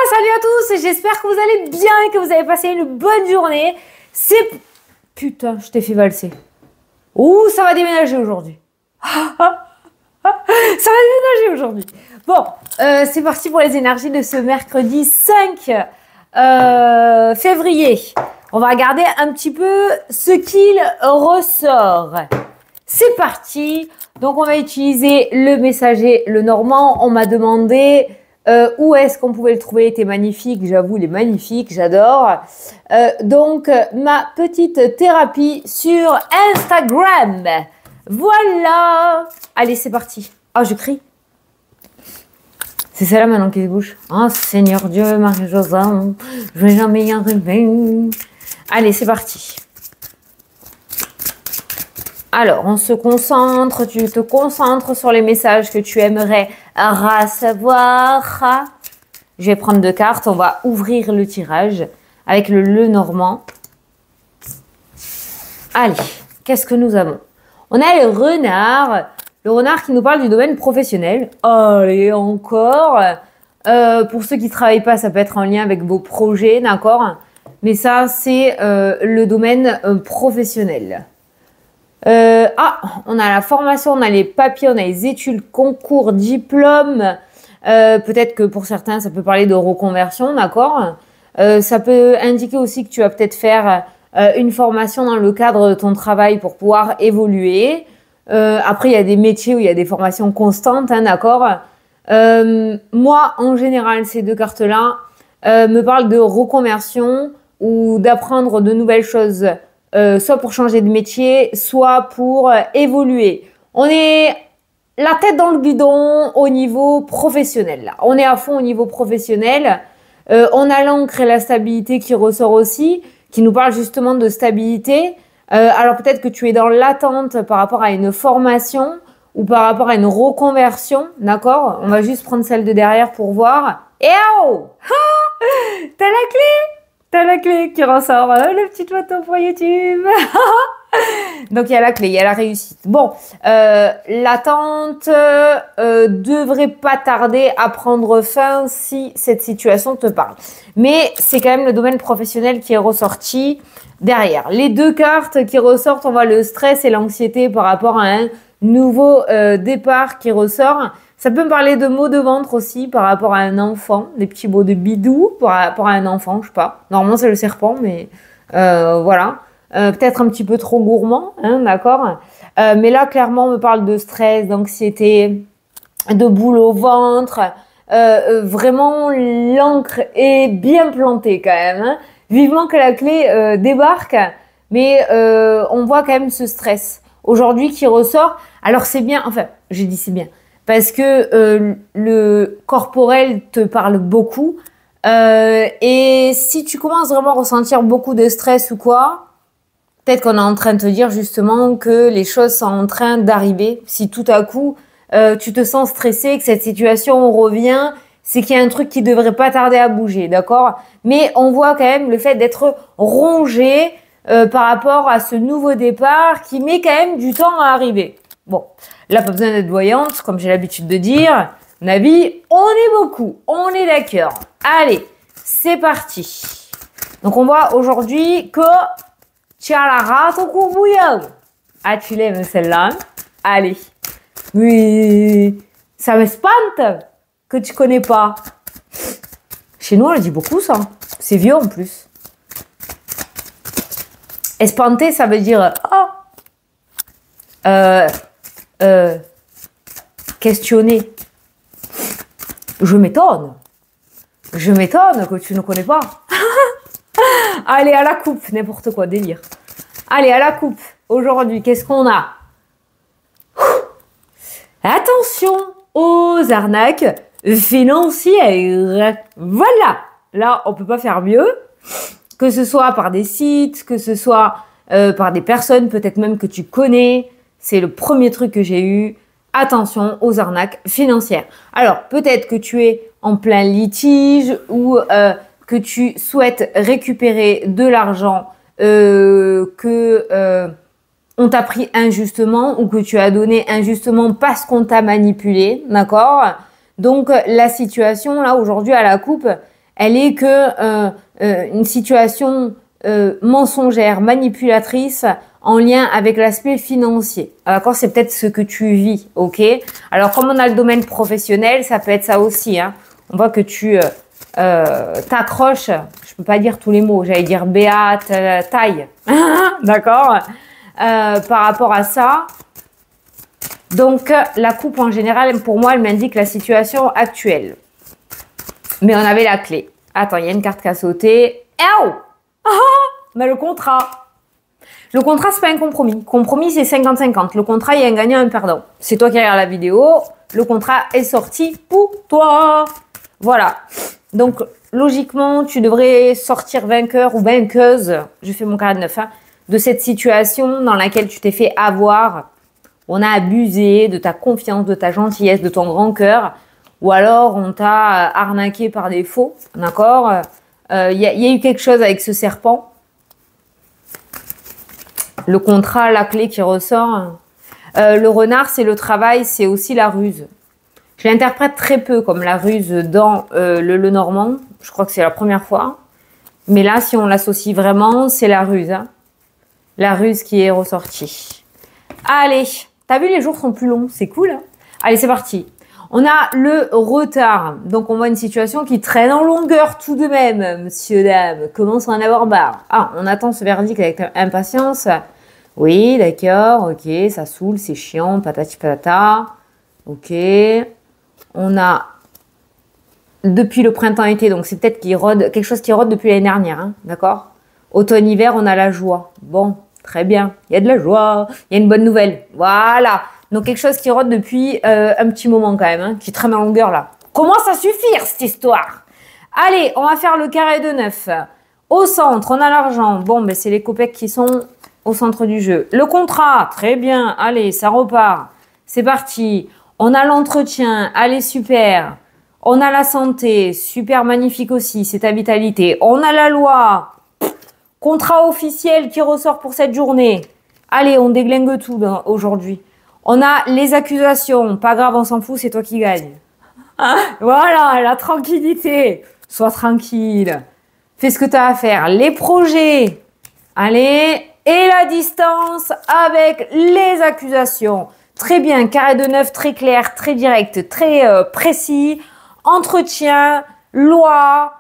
salut à tous, j'espère que vous allez bien et que vous avez passé une bonne journée. C'est... Putain, je t'ai fait valser. Ouh, ça va déménager aujourd'hui. Ça va déménager aujourd'hui. Bon, c'est parti pour les énergies de ce mercredi 5 février. On va regarder un petit peu ce qu'il ressort. C'est parti. Donc, on va utiliser le messager, le normand. On m'a demandé... où est-ce qu'on pouvait le trouver? Il était magnifique, j'avoue, il est magnifique, j'adore. Donc, ma petite thérapie sur Instagram. Voilà. Allez, c'est parti. Ah, je crie. C'est celle-là maintenant qui se bouge. Oh, Seigneur Dieu, Marie-Josée, je vais jamais y arriver. Allez, c'est parti. Alors, on se concentre, tu te concentres sur les messages que tu aimerais recevoir. Je vais prendre 2 cartes, on va ouvrir le tirage avec le normand. Allez, qu'est-ce que nous avons? On a le renard qui nous parle du domaine professionnel. Allez, encore. Pour ceux qui ne travaillent pas, ça peut être en lien avec vos projets, d'accord? Mais ça, c'est le domaine professionnel. On a la formation, on a les papiers, on a les études, concours, diplômes. Peut-être que pour certains, ça peut parler de reconversion, d'accord? Ça peut indiquer aussi que tu vas peut-être faire une formation dans le cadre de ton travail pour pouvoir évoluer. Après, il y a des métiers où il y a des formations constantes, hein, d'accord? Moi, en général, ces 2 cartes-là me parlent de reconversion ou d'apprendre de nouvelles choses. Soit pour changer de métier, soit pour évoluer. On est la tête dans le guidon au niveau professionnel. Là. On est à fond au niveau professionnel. On a l'encre et la stabilité qui ressort aussi, qui nous parle justement de stabilité. Alors peut-être que tu es dans l'attente par rapport à une formation ou par rapport à une reconversion, d'accord? On va juste prendre celle de derrière pour voir. Et oh, t'as la clé! T'as la clé qui ressort, le petit photo pour YouTube. Donc, il y a la clé, il y a la réussite. Bon, l'attente devrait pas tarder à prendre fin si cette situation te parle. Mais c'est quand même le domaine professionnel qui est ressorti derrière. Les 2 cartes qui ressortent, on voit le stress et l'anxiété par rapport à un nouveau départ qui ressort. Ça peut me parler de maux de ventre aussi par rapport à un enfant, des petits mots de bidou par rapport à un enfant, je sais pas. Normalement, c'est le serpent, mais voilà. Peut-être un petit peu trop gourmand, hein, d'accord. Mais là, clairement, on me parle de stress, d'anxiété, de boule au ventre. Vraiment, l'encre est bien plantée quand même. Hein. Vivement que la clé débarque, mais on voit quand même ce stress aujourd'hui qui ressort. Alors, c'est bien, enfin, j'ai dit c'est bien. Parce que le corporel te parle beaucoup. Et si tu commences vraiment à ressentir beaucoup de stress ou quoi, peut-être qu'on est en train de te dire justement que les choses sont en train d'arriver. Si tout à coup, tu te sens stressé, que cette situation revient, c'est qu'il y a un truc qui devrait pas tarder à bouger, d'accord? Mais on voit quand même le fait d'être rongé par rapport à ce nouveau départ qui met quand même du temps à arriver. Bon, là, pas besoin d'être voyante, comme j'ai l'habitude de dire. Mon avis, on est beaucoup, on est d'accord. Allez, c'est parti. Donc, on voit aujourd'hui que tu as la rate au courbouillon. Ah, tu l'aimes celle-là? Allez. Oui, ça m'espante que tu connais pas. Chez nous, on le dit beaucoup, ça. C'est vieux en plus. Espanter, ça veut dire... questionner. Je m'étonne. Je m'étonne que tu ne connais pas. Allez, à la coupe. N'importe quoi, délire. Allez, à la coupe. Aujourd'hui, qu'est-ce qu'on a? Attention aux arnaques financières. Voilà. Là, on peut pas faire mieux. Que ce soit par des sites, que ce soit par des personnes, peut-être même que tu connais. C'est le premier truc que j'ai eu. Attention aux arnaques financières. Alors, peut-être que tu es en plein litige ou que tu souhaites récupérer de l'argent que on t'a pris injustement ou que tu as donné injustement parce qu'on t'a manipulé, d'accord? Donc, la situation, là, aujourd'hui, à la coupe, elle est que une situation mensongère, manipulatrice en lien avec l'aspect financier. D'accord, c'est peut-être ce que tu vis, ok? Alors, comme on a le domaine professionnel, ça peut être ça aussi, hein. On voit que tu t'accroches, je peux pas dire tous les mots, j'allais dire béate, taille, d'accord? Par rapport à ça, donc la coupe en général, pour moi, elle m'indique la situation actuelle. Mais on avait la clé. Attends, il y a une carte qui a sauté. Oh, mais le contrat. Le contrat, c'est pas un compromis. Compromis, c'est 50-50. Le contrat, il y a un gagnant et un perdant. C'est toi qui regardes la vidéo. Le contrat est sorti pour toi. Voilà. Donc, logiquement, tu devrais sortir vainqueur ou vainqueuse. Je fais mon carré de 9, hein, de cette situation dans laquelle tu t'es fait avoir. On a abusé de ta confiance, de ta gentillesse, de ton grand cœur. Ou alors, on t'a arnaqué par défaut. D'accord? Il y a eu quelque chose avec ce serpent. Le contrat, la clé qui ressort. Le renard, c'est le travail, c'est aussi la ruse. Je l'interprète très peu comme la ruse dans le Lenormand. Je crois que c'est la première fois. Mais là, si on l'associe vraiment, c'est la ruse. Hein. La ruse qui est ressortie. Allez, t'as vu, les jours sont plus longs. C'est cool. Hein. Allez, c'est parti. On a le retard. Donc, on voit une situation qui traîne en longueur tout de même. Monsieur, dame, commence à en avoir marre. Ah, on attend ce verdict avec impatience. Oui, d'accord, ok, ça saoule, c'est chiant, patati patata. Ok. On a depuis le printemps-été, donc c'est peut-être qu'il rôde, quelque chose qui rôde depuis l'année dernière, hein, d'accord? Automne-hiver, on a la joie. Bon, très bien, il y a de la joie, il y a une bonne nouvelle. Voilà. Donc quelque chose qui rôde depuis un petit moment quand même, hein, qui traîne en longueur là. Commence à suffire cette histoire. Allez, on va faire le carré de 9. Au centre, on a l'argent. Bon, ben c'est les copecs qui sont au centre du jeu. Le contrat, très bien. Allez, ça repart. C'est parti. On a l'entretien. Allez, super. On a la santé. Super magnifique aussi. C'est ta vitalité. On a la loi. Contrat officiel qui ressort pour cette journée. Allez, on déglingue tout aujourd'hui. On a les accusations. Pas grave, on s'en fout, c'est toi qui gagne. Voilà, la tranquillité. Sois tranquille. Fais ce que tu as à faire. Les projets. Allez. Et la distance avec les accusations. Très bien, carré de 9, très clair, très direct, très précis. Entretien, loi,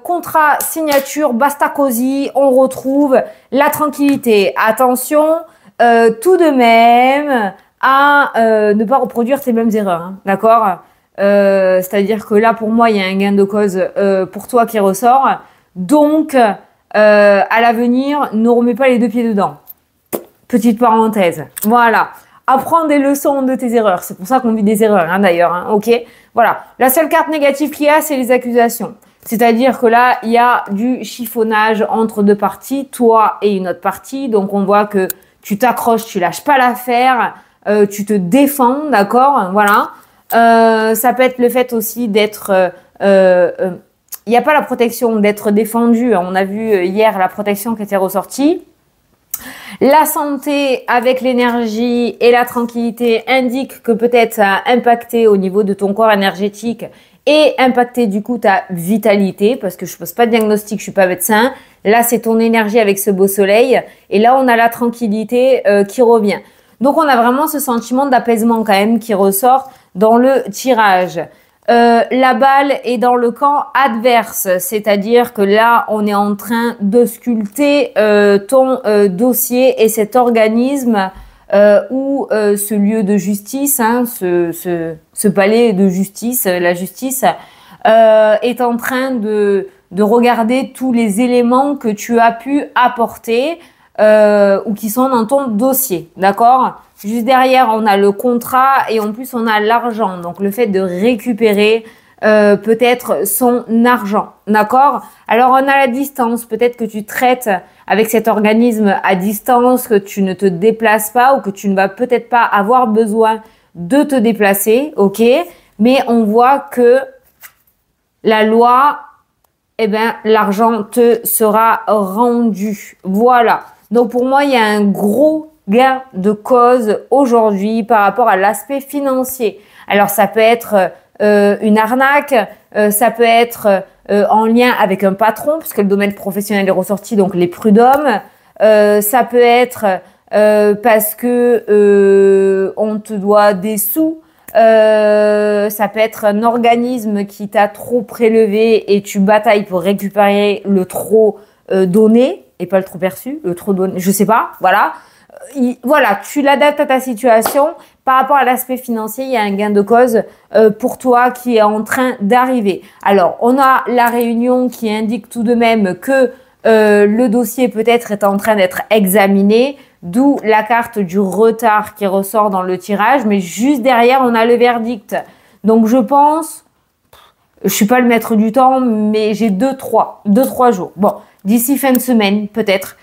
contrat, signature, basta cosy. On retrouve la tranquillité. Attention, tout de même à ne pas reproduire tes mêmes erreurs. Hein, d'accord? C'est-à-dire que là, pour moi, il y a un gain de cause pour toi qui ressort. Donc, à l'avenir, ne remets pas les deux pieds dedans. Petite parenthèse. Voilà. Apprends des leçons de tes erreurs. C'est pour ça qu'on vit des erreurs, hein, d'ailleurs. Hein, ok. Voilà. La seule carte négative qu'il y a, c'est les accusations. C'est-à-dire que là, il y a du chiffonnage entre deux parties, toi et une autre partie. Donc, on voit que tu t'accroches, tu lâches pas l'affaire, tu te défends, d'accord? Voilà. Ça peut être le fait aussi d'être... il n'y a pas la protection d'être défendu. On a vu hier la protection qui était ressortie. La santé avec l'énergie et la tranquillité indique que peut-être ça a impacté au niveau de ton corps énergétique et impacté du coup ta vitalité, parce que je ne pose pas de diagnostic, je suis pas médecin. Là, c'est ton énergie avec ce beau soleil. Et là, on a la tranquillité qui revient. Donc, on a vraiment ce sentiment d'apaisement quand même qui ressort dans le tirage. La balle est dans le camp adverse, c'est-à-dire que là, on est en train de sculpter ton dossier et cet organisme ou ce lieu de justice, hein, ce palais de justice, la justice, est en train de regarder tous les éléments que tu as pu apporter ou qui sont dans ton dossier, d'accord ? Juste derrière, on a le contrat et en plus, on a l'argent. Donc, le fait de récupérer peut-être son argent. D'accord? Alors, on a la distance. Peut-être que tu traites avec cet organisme à distance, que tu ne te déplaces pas ou que tu ne vas peut-être pas avoir besoin de te déplacer. OK? Mais on voit que la loi, eh ben, l'argent te sera rendu. Voilà. Donc, pour moi, il y a un gros gain de cause aujourd'hui par rapport à l'aspect financier. Alors, ça peut être une arnaque, Ça peut être en lien avec un patron, puisque le domaine professionnel est ressorti, donc les prud'hommes. Ça peut être parce que on te doit des sous. Ça peut être un organisme qui t'a trop prélevé et tu batailles pour récupérer le trop donné et pas le trop perçu, le trop donné, je sais pas, voilà. Voilà, tu l'adaptes à ta situation. Par rapport à l'aspect financier, il y a un gain de cause pour toi qui est en train d'arriver. Alors, on a la réunion qui indique tout de même que le dossier peut-être est en train d'être examiné, d'où la carte du retard qui ressort dans le tirage, mais juste derrière, on a le verdict. Donc, je pense, je suis pas le maître du temps, mais j'ai 2-3 jours. Bon, d'ici fin de semaine, peut-être,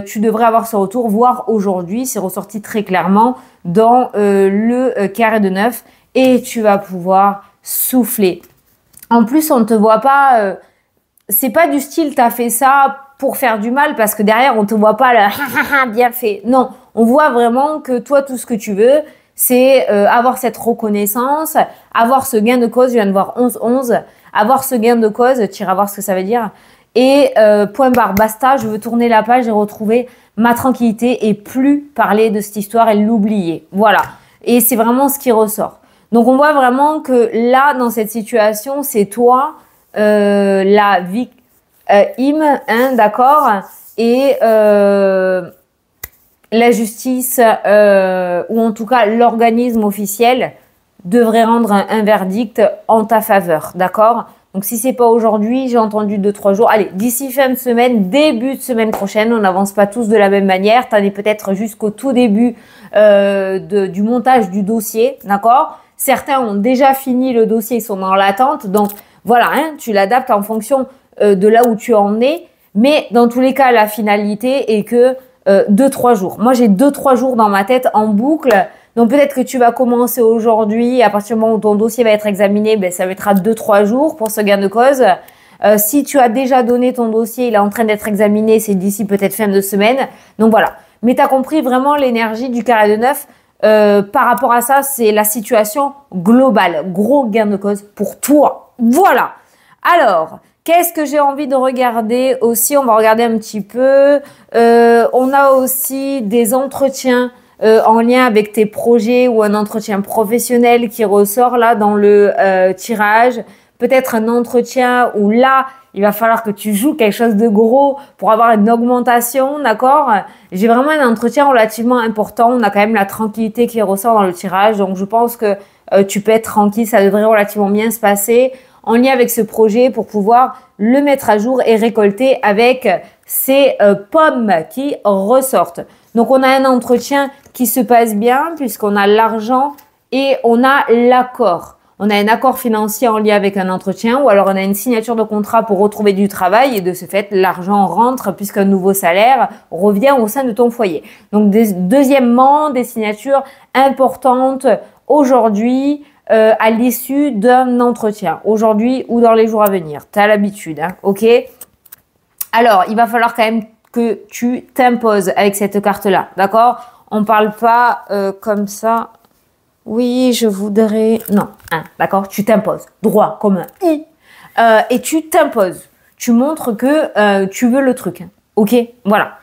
tu devrais avoir ce retour, voire aujourd'hui, c'est ressorti très clairement dans le carré de 9 et tu vas pouvoir souffler. En plus, on ne te voit pas, c'est pas du style t'as fait ça pour faire du mal parce que derrière on te voit pas le bien fait. Non, on voit vraiment que toi tout ce que tu veux, c'est avoir cette reconnaissance, avoir ce gain de cause, je viens de voir 11-11, avoir ce gain de cause, tu iras voir ce que ça veut dire. Et point barre, basta, je veux tourner la page et retrouver ma tranquillité et plus parler de cette histoire et l'oublier. Voilà. Et c'est vraiment ce qui ressort. Donc, on voit vraiment que là, dans cette situation, c'est toi, la victime, hein, d'accord, et la justice, ou en tout cas l'organisme officiel, devrait rendre un verdict en ta faveur, d'accord? Donc, si c'est pas aujourd'hui, j'ai entendu 2-3 jours. Allez, d'ici fin de semaine, début de semaine prochaine, on n'avance pas tous de la même manière. Tu en es peut-être jusqu'au tout début du montage du dossier, d'accord? Certains ont déjà fini le dossier, ils sont dans l'attente. Donc, voilà, hein, tu l'adaptes en fonction de là où tu en es. Mais dans tous les cas, la finalité est que 2-3 jours. Moi, j'ai 2-3 jours dans ma tête en boucle. Donc, peut-être que tu vas commencer aujourd'hui. À partir du moment où ton dossier va être examiné, ben, ça mettra 2-3 jours pour ce gain de cause. Si tu as déjà donné ton dossier, il est en train d'être examiné, c'est d'ici peut-être fin de semaine. Donc, voilà. Mais tu as compris vraiment l'énergie du carré de 9. Par rapport à ça, c'est la situation globale. Gros gain de cause pour toi. Voilà. Alors, qu'est-ce que j'ai envie de regarder aussi? On va regarder un petit peu. On a aussi des entretiens en lien avec tes projets ou un entretien professionnel qui ressort là dans le tirage. Peut-être un entretien où là, il va falloir que tu joues quelque chose de gros pour avoir une augmentation, d'accord? J'ai vraiment un entretien relativement important. On a quand même la tranquillité qui ressort dans le tirage. Donc, je pense que tu peux être tranquille. Ça devrait relativement bien se passer en lien avec ce projet pour pouvoir le mettre à jour et récolter avec ces pommes qui ressortent. Donc, on a un entretien qui se passe bien puisqu'on a l'argent et on a l'accord. On a un accord financier en lien avec un entretien ou alors on a une signature de contrat pour retrouver du travail et de ce fait, l'argent rentre puisqu'un nouveau salaire revient au sein de ton foyer. Donc, deuxièmement, des signatures importantes aujourd'hui à l'issue d'un entretien, aujourd'hui ou dans les jours à venir. Tu as l'habitude, hein, ok? Alors, il va falloir quand même que tu t'imposes avec cette carte-là, d'accord? On ne parle pas comme ça. Oui, je voudrais... Non, hein, d'accord? Tu t'imposes. Droit, comme un I. Et tu t'imposes. Tu montres que tu veux le truc. Hein. Ok? Voilà.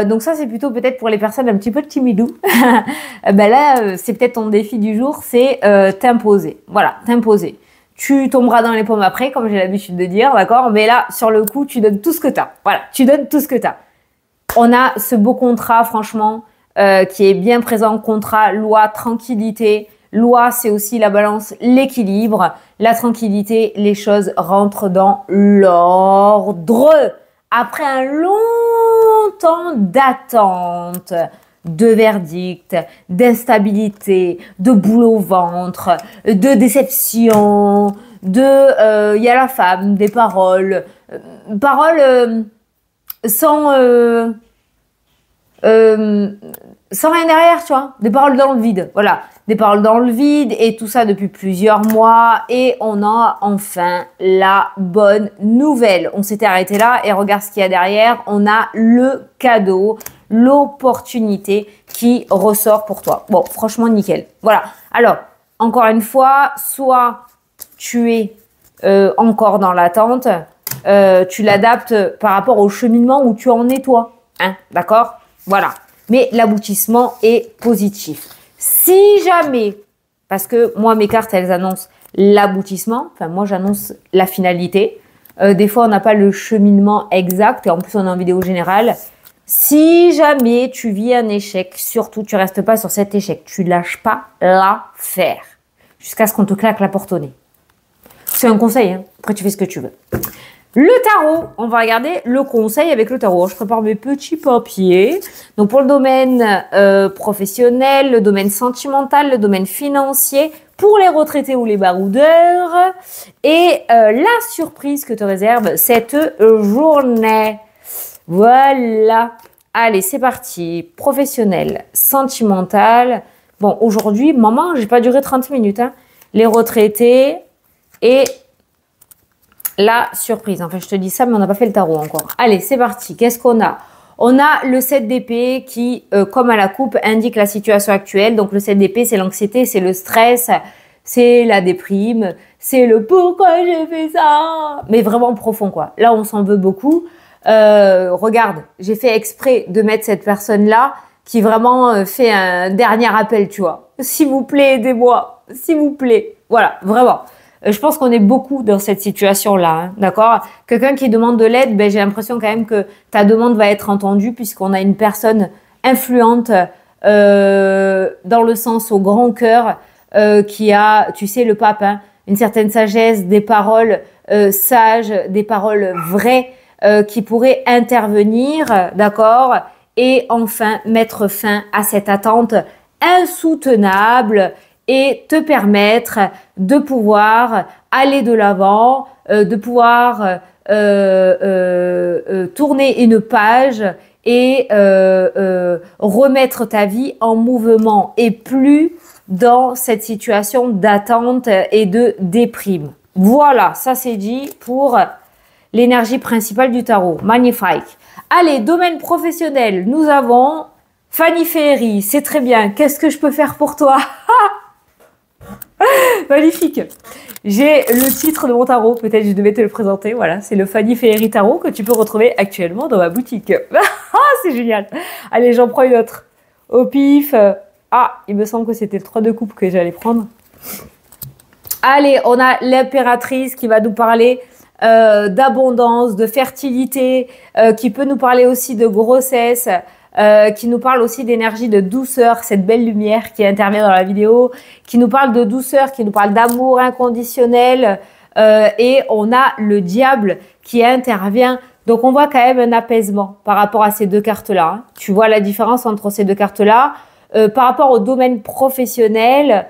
Donc ça, c'est plutôt peut-être pour les personnes un petit peu timidou. Ben là, c'est peut-être ton défi du jour, c'est t'imposer. Voilà, t'imposer. Tu tomberas dans les pommes après, comme j'ai l'habitude de dire, d'accord? Mais là, sur le coup, tu donnes tout ce que tu as. Voilà, tu donnes tout ce que tu as. On a ce beau contrat, franchement, qui est bien présent. Contrat, loi, tranquillité. Loi, c'est aussi la balance, l'équilibre. La tranquillité, les choses rentrent dans l'ordre. Après un long temps d'attente, de verdict, d'instabilité, de boule au ventre, de déception, il y a la femme, des paroles, sans sans rien derrière, tu vois, des paroles dans le vide, voilà, des paroles dans le vide et tout ça depuis plusieurs mois et on a enfin la bonne nouvelle. On s'était arrêté là et regarde ce qu'il y a derrière, on a le cadeau, l'opportunité qui ressort pour toi. Bon, franchement, nickel. Voilà. Alors, encore une fois, soit tu es encore dans l'attente, tu l'adaptes par rapport au cheminement où tu en es toi. Hein, d'accord? Voilà. Mais l'aboutissement est positif. Si jamais, parce que moi, mes cartes, elles annoncent l'aboutissement, enfin moi, j'annonce la finalité. Des fois, on n'a pas le cheminement exact et en plus, on est en vidéo générale. Si jamais tu vis un échec, surtout, tu restes pas sur cet échec. Tu lâches pas l'affaire jusqu'à ce qu'on te claque la porte au nez. C'est un conseil, hein. Après, tu fais ce que tu veux. Le tarot, on va regarder le conseil avec le tarot. Je prépare mes petits papiers. Donc, pour le domaine professionnel, le domaine sentimental, le domaine financier, pour les retraités ou les baroudeurs. Et la surprise que te réserve cette journée. Voilà. Allez, c'est parti. Professionnel, sentimental. Bon, aujourd'hui, maman, j'ai pas duré 30 minutes. Hein. Les retraités et la surprise. Enfin, je te dis ça, mais on n'a pas fait le tarot encore. Allez, c'est parti. Qu'est-ce qu'on a? On a le 7 d'épée qui, comme à la coupe, indique la situation actuelle. Donc, le 7 d'épée, c'est l'anxiété, c'est le stress, c'est la déprime, c'est le pourquoi j'ai fait ça. Mais vraiment profond, quoi. Là, on s'en veut beaucoup. Regarde, j'ai fait exprès de mettre cette personne-là qui vraiment fait un dernier appel, tu vois. S'il vous plaît, aidez-moi. S'il vous plaît. Voilà, vraiment. Je pense qu'on est beaucoup dans cette situation-là, hein, d'accord? Quelqu'un qui demande de l'aide, ben, j'ai l'impression quand même que ta demande va être entendue puisqu'on a une personne influente dans le sens au grand cœur qui a, tu sais, le pape, hein, une certaine sagesse, des paroles sages, des paroles vraies qui pourraient intervenir, d'accord? Et enfin mettre fin à cette attente insoutenable et te permettre de pouvoir aller de l'avant, de pouvoir tourner une page et remettre ta vie en mouvement et plus dans cette situation d'attente et de déprime. Voilà, ça c'est dit pour l'énergie principale du tarot. Magnifique. Allez, domaine professionnel, nous avons Fanny Ferry. C'est très bien. Qu'est-ce que je peux faire pour toi? Magnifique. J'ai le titre de mon tarot. Peut-être je devais te le présenter. Voilà, c'est le Fanny Ferry Tarot que tu peux retrouver actuellement dans ma boutique. C'est génial. Allez, j'en prends une autre. Au pif. Ah, il me semble que c'était le 3 de coupe que j'allais prendre. Allez, on a l'impératrice qui va nous parler d'abondance, de fertilité, qui peut nous parler aussi de grossesse, qui nous parle aussi d'énergie, de douceur, cette belle lumière qui intervient dans la vidéo, qui nous parle de douceur, qui nous parle d'amour inconditionnel, et on a le diable qui intervient. Donc, on voit quand même un apaisement par rapport à ces deux cartes-là. Hein. Tu vois la différence entre ces deux cartes-là. Par rapport au domaine professionnel,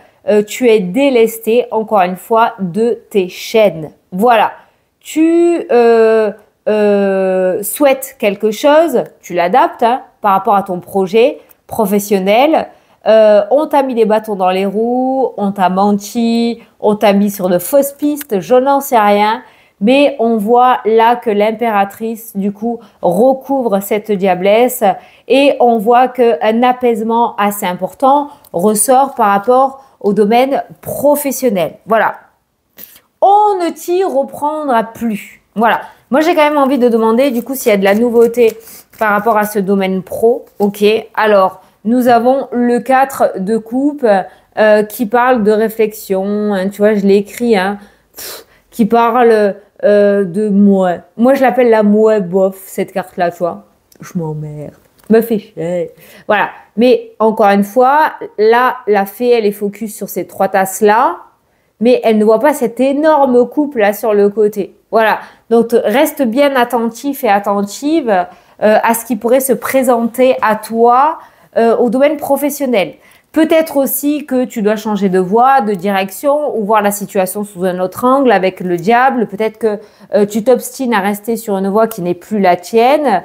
tu es délesté, encore une fois, de tes chaînes. Voilà. Tu souhaites quelque chose, tu l'adaptes hein, par rapport à ton projet professionnel. On t'a mis des bâtons dans les roues, on t'a menti, on t'a mis sur de fausses pistes, je n'en sais rien. Mais on voit là que l'impératrice, du coup, recouvre cette diablesse et on voit qu'un apaisement assez important ressort par rapport au domaine professionnel. Voilà. On ne t'y reprendra plus. Voilà. Moi, j'ai quand même envie de demander, du coup, s'il y a de la nouveauté par rapport à ce domaine pro. Ok. Alors, nous avons le 4 de coupe qui parle de réflexion. Hein, tu vois, je l'ai écrit. Hein, qui parle de moi. Moi, je l'appelle la moi bof, cette carte-là, tu vois. Je m'emmerde. Me fait chier. Voilà. Mais, encore une fois, là, la fée, elle est focus sur ces 3 tasses-là. Mais elle ne voit pas cette énorme coupe là sur le côté. Voilà. Donc, reste bien attentif et attentive à ce qui pourrait se présenter à toi au domaine professionnel. Peut-être aussi que tu dois changer de voie, de direction ou voir la situation sous un autre angle avec le diable. Peut-être que tu t'obstines à rester sur une voie qui n'est plus la tienne,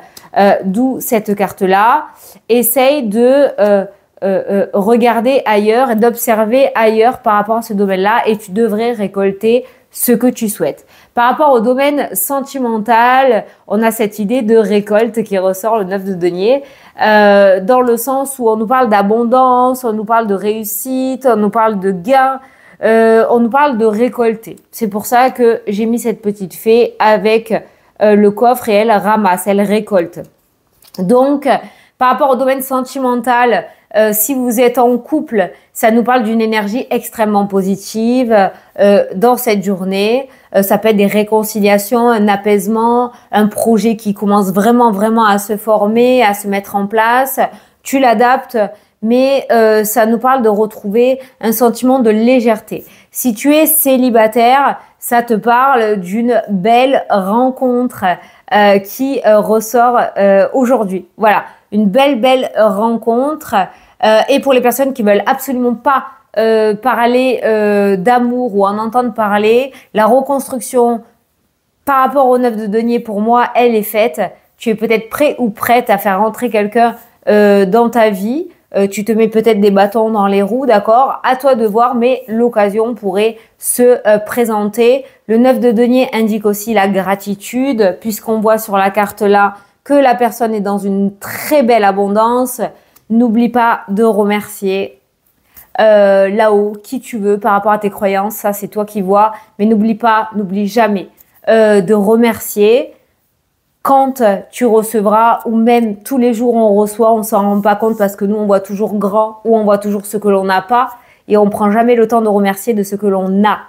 d'où cette carte-là. Essaye de regarder ailleurs et d'observer ailleurs par rapport à ce domaine-là et tu devrais récolter ce que tu souhaites. Par rapport au domaine sentimental, on a cette idée de récolte qui ressort le 9 de denier, dans le sens où on nous parle d'abondance, on nous parle de réussite, on nous parle de gain, on nous parle de récolter. C'est pour ça que j'ai mis cette petite fée avec le coffre et elle ramasse, elle récolte. Donc, par rapport au domaine sentimental, si vous êtes en couple, ça nous parle d'une énergie extrêmement positive dans cette journée. Ça peut être des réconciliations, un apaisement, un projet qui commence vraiment à se former, à se mettre en place. Tu l'adaptes, mais ça nous parle de retrouver un sentiment de légèreté. Si tu es célibataire, ça te parle d'une belle rencontre qui ressort aujourd'hui. Voilà, une belle rencontre. Et pour les personnes qui veulent absolument pas parler d'amour ou en entendre parler, la reconstruction par rapport au 9 de denier, pour moi, elle est faite. Tu es peut-être prêt ou prête à faire rentrer quelqu'un dans ta vie. Tu te mets peut-être des bâtons dans les roues, d'accord? À toi de voir, mais l'occasion pourrait se présenter. Le 9 de denier indique aussi la gratitude, puisqu'on voit sur la carte là que la personne est dans une très belle abondance. N'oublie pas de remercier là-haut qui tu veux par rapport à tes croyances. Ça, c'est toi qui vois. Mais n'oublie jamais de remercier. Quand tu recevras, ou même tous les jours on reçoit, on s'en rend pas compte parce que nous on voit toujours grand ou on voit toujours ce que l'on n'a pas et on prend jamais le temps de remercier de ce que l'on a.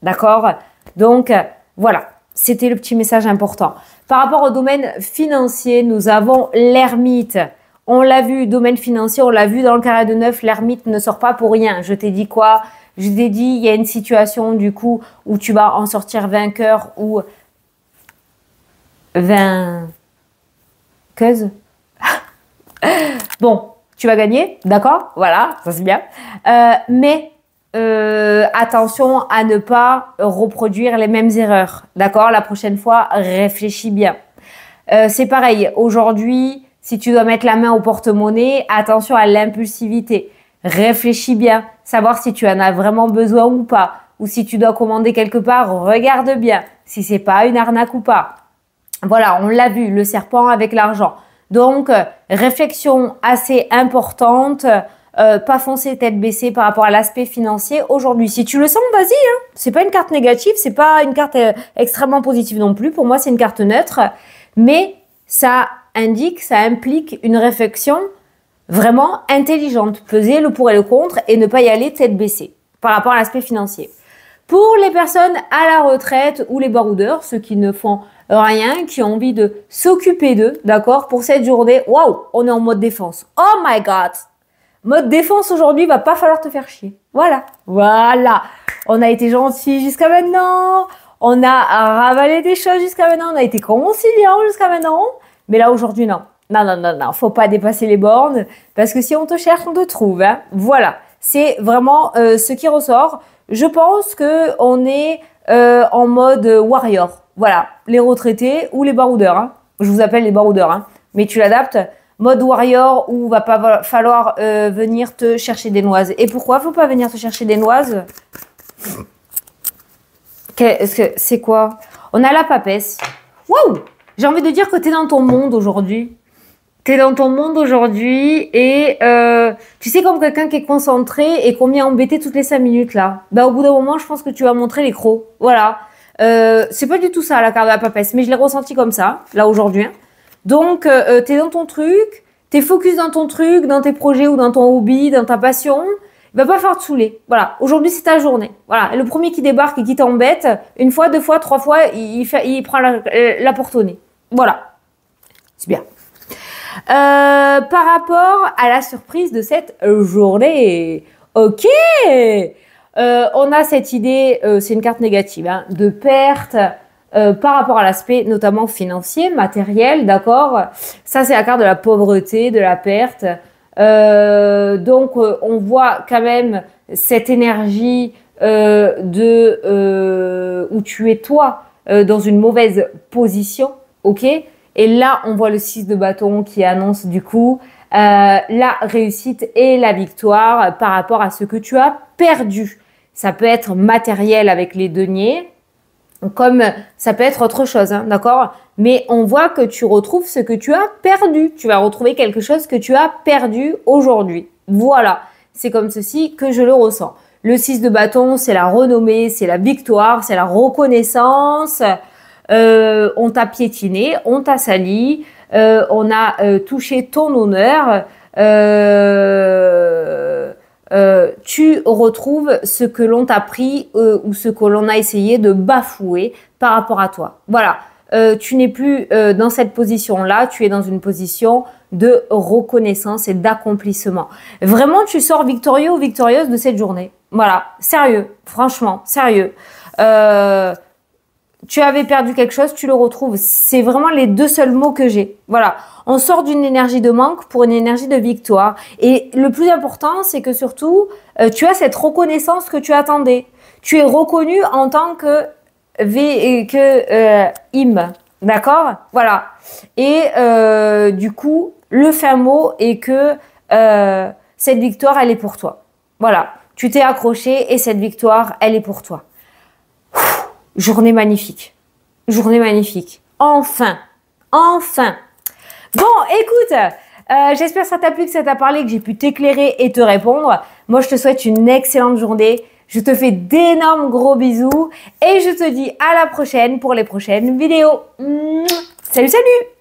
D'accord? Donc voilà, c'était le petit message important. Par rapport au domaine financier, nous avons l'ermite. On l'a vu, domaine financier, on l'a vu dans le carré de 9, l'ermite ne sort pas pour rien. Je t'ai dit quoi? Je t'ai dit, il y a une situation du coup où tu vas en sortir vainqueur ou vainqueuse. Bon, tu vas gagner, d'accord? Voilà, ça c'est bien. Mais attention à ne pas reproduire les mêmes erreurs, d'accord? La prochaine fois, réfléchis bien. C'est pareil, aujourd'hui, si tu dois mettre la main au porte-monnaie, attention à l'impulsivité. Réfléchis bien, savoir si tu en as vraiment besoin ou pas. Ou si tu dois commander quelque part, regarde bien si c'est pas une arnaque ou pas. Voilà, on l'a vu, le serpent avec l'argent. Donc, réflexion assez importante, pas foncer tête baissée par rapport à l'aspect financier aujourd'hui. Si tu le sens, vas-y, hein. C'est pas une carte négative, c'est pas une carte extrêmement positive non plus. Pour moi, c'est une carte neutre, mais ça indique, ça implique une réflexion vraiment intelligente. Peser le pour et le contre et ne pas y aller tête baissée par rapport à l'aspect financier. Pour les personnes à la retraite ou les baroudeurs, ceux qui ne font rien, qui ont envie de s'occuper d'eux, d'accord? Pour cette journée, waouh, on est en mode défense. Oh my God! Mode défense aujourd'hui, va pas falloir te faire chier. Voilà. On a été gentil jusqu'à maintenant. On a ravalé des choses jusqu'à maintenant. On a été conciliant jusqu'à maintenant. Mais là, aujourd'hui, non. Non. Faut pas dépasser les bornes. Parce que si on te cherche, on te trouve. Hein. Voilà. C'est vraiment ce qui ressort. Je pense que on est en mode warrior. Voilà, les retraités ou les baroudeurs. Hein. Je vous appelle les baroudeurs, hein. Mais tu l'adaptes. Mode warrior où va pas falloir venir te chercher des noises. Et pourquoi faut pas venir te chercher des noises? C'est quoi? On a la papesse. Waouh! J'ai envie de dire que tu es dans ton monde aujourd'hui. Tu es dans ton monde aujourd'hui et tu sais comme quelqu'un qui est concentré et qu'on vient embêter toutes les 5 minutes là. Bah, au bout d'un moment, je pense que tu vas montrer les crocs. Voilà. C'est pas du tout ça la carte de la papesse, mais je l'ai ressenti comme ça, là aujourd'hui. Hein. Donc, t'es dans ton truc, t'es focus dans ton truc, dans tes projets ou dans ton hobby, dans ta passion. Il va pas falloir te saouler. Voilà, aujourd'hui c'est ta journée. Voilà, et le premier qui débarque et qui t'embête, une fois, 2 fois, 3 fois, il prend la porte au nez. Voilà, c'est bien. Par rapport à la surprise de cette journée, ok. On a cette idée, c'est une carte négative, hein, de perte par rapport à l'aspect notamment financier, matériel, d'accord? Ça, c'est la carte de la pauvreté, de la perte. Donc, on voit quand même cette énergie où tu es toi dans une mauvaise position, ok? Et là, on voit le 6 de bâton qui annonce du coup la réussite et la victoire par rapport à ce que tu as perdu. Ça peut être matériel avec les deniers, comme ça peut être autre chose, hein, d'accord? Mais on voit que tu retrouves ce que tu as perdu. Tu vas retrouver quelque chose que tu as perdu aujourd'hui. Voilà, c'est comme ceci que je le ressens. Le 6 de bâton, c'est la renommée, c'est la victoire, c'est la reconnaissance. On t'a piétiné, on t'a sali, on a touché ton honneur. Tu retrouves ce que l'on t'a pris ou ce que l'on a essayé de bafouer par rapport à toi. Voilà, tu n'es plus dans cette position-là, tu es dans une position de reconnaissance et d'accomplissement. Vraiment, tu sors victorieux ou victorieuse de cette journée. Voilà, sérieux, franchement, sérieux. Tu avais perdu quelque chose, tu le retrouves. C'est vraiment les deux seuls mots que j'ai. Voilà. On sort d'une énergie de manque pour une énergie de victoire. Et le plus important, c'est que surtout, tu as cette reconnaissance que tu attendais. Tu es reconnu en tant que im. D'accord? Voilà. Et du coup, le fin mot est que cette victoire, elle est pour toi. Voilà. Tu t'es accroché et cette victoire, elle est pour toi. Journée magnifique. Journée magnifique. Enfin. Enfin. Bon, écoute, j'espère que ça t'a plu, que ça t'a parlé, que j'ai pu t'éclairer et te répondre. Moi, je te souhaite une excellente journée. Je te fais d'énormes gros bisous et je te dis à la prochaine pour les prochaines vidéos. Salut, salut!